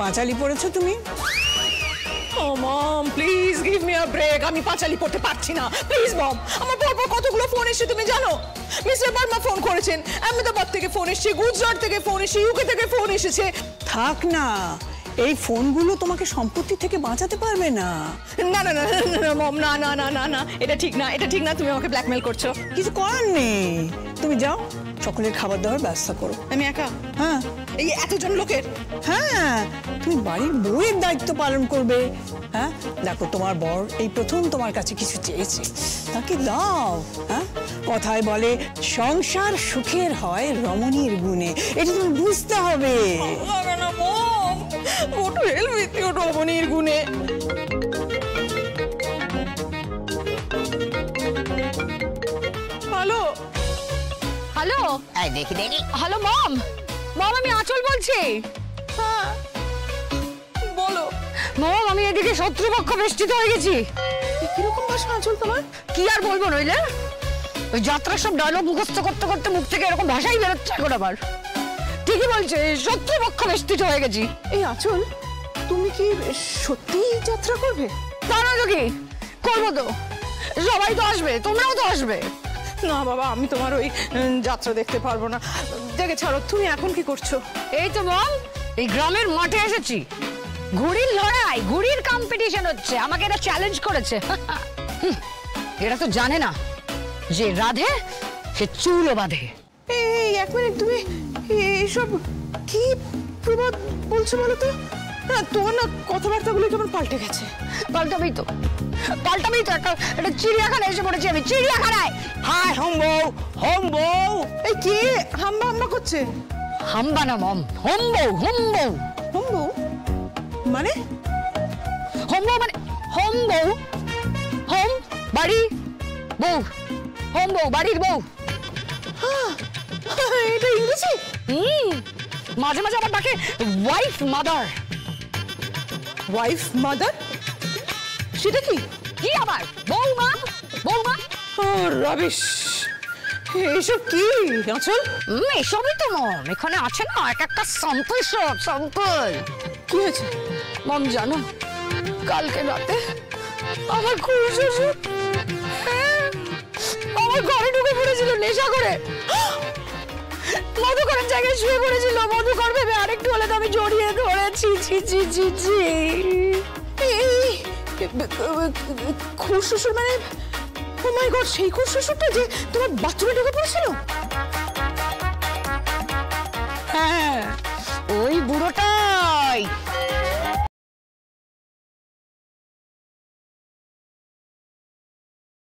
পাঁচালি পড়েছো তুমি? Oh mom, please give me a break. আমি পাঁচালি পড়তে পারছি না। প্লিজ মম, আমার পরপর কতগুলো ফোন এসেছে তুমি জানো? মিস্টার বর্মা ফোন করেছেন, আহমেদাবাদ থেকে ফোন এসেছে, গুজরাট থেকে ফোন এসেছে, ইউকে থেকে ফোন এসেছে। থাক না, এই ফোনগুলো তোমাকে সম্পত্তি থেকে বাঁচাতে পারবে না। না না না না মম, না না না না না, এটা ঠিক না, এটা ঠিক না, তুমি আমাকে ব্ল্যাকমেল করছো। কিছু করার নেই, তুমি যাও সকলের খাবার দাবার ব্যবস্থা করো। আমি একা? হ্যাঁ। এই এতজন লোকের? হ্যাঁ, তুমি বাড়ির বউয়ের দায়িত্ব পালন করবে। হ্যাঁ, দেখো তোমার বর এই প্রথম তোমার কাছে কিছু চেয়েছে, তাকে দাও। হ্যাঁ, কথায় বলে সংসার সুখের হয় রমণীর গুণে, এটা তুমি বুঝতে হবে। না মম, মোটু হেল্প উইথ ইউর রমণীর গুণে। হ্যালো হ্যালো, এই দেখি দেখি। হ্যালো মম, মম আমি আঁচল বলছি। হ্যাঁ বলো। মম আমি এদিকে শত্রুপক্ষ বেষ্টিত হয়ে গেছি। কিরকম ভাষা আঁচল তোমার? কি আর বলবো নইলে, ওই যাত্রার সব ডায়লগ মুখস্থ করতে করতে মুখ থেকে এরকম ভাষাই বেরোচ্ছে এখন আবার। ঠিকই বলছে, শত্রুপক্ষ বেষ্টিত হয়ে গেছি। এই আঁচল, তুমি কি সত্যি যাত্রা করবে? তা নয় তো কি, করবো তো, সবাই তো আসবে, তোমরাও তো আসবে। না বাবা, আমি তোমার ওই যাত্রা দেখতে পারবো না। দেখে ছাড়ো, তুমি এখন কি করছো? এই তো মম, এই গ্রামের মাঠে এসেছি, ঘুড়ির লড়াই, ঘুড়ির কম্পিটিশন হচ্ছে, আমাকে এটা চ্যালেঞ্জ করেছে। এরা তো জানে না যে রাধে সে চুলও বাঁধে। এই এক মিনিট, তুমি এইসব কি প্রবাদ বলছো বলো তো? না তোমার না কথাবার্তাগুলো কেমন পাল্টে গেছে। পাল্টাবেই তো, পাল্টাবেই তো, একটা চিড়িয়াখানায় এসে পড়েছি আমি, চিড়িয়াখানায়। হাই হোম বউ, হোম বউ। এই কে হাম্বা হাম্বা করছে? হাম্বা না মম, হোম বউ, হোম বউ। হোম বউ মানে? হোম বউ মানে হোম বউ, হোম বাড়ি, বউ, হোম বউ বাড়ির বউ। এটা ইংরেজি? মাঝে মাঝে আবার ডাকে ওয়াইফ মাদার। Wife mother? সেটা কি? কি আবার বৌমা, বৌমা। ও রাবিশ, এইসব কি আঁচল? এসবই তো মম, এখানে আছে না এক একটা স্যাম্পল, সব স্যাম্পল। কি হয়েছে মম জানো, কালকে রাতে আমার খুব শ্বশুর আমার ঘরে ঢুকে পড়েছিল নেশা করে, মধুকরের জায়গায় শুয়ে পড়েছিল, মধুকর ভেবে আরেকটু হলে তো আমি জড়িয়ে ধরেছি। ছি ছি ছি ছি। খুড় শ্বশুর মানে? ও মাই গড, সেই খুড় শ্বশুরটা যে তোমার বাথরুমে ঢুকে পড়েছিল?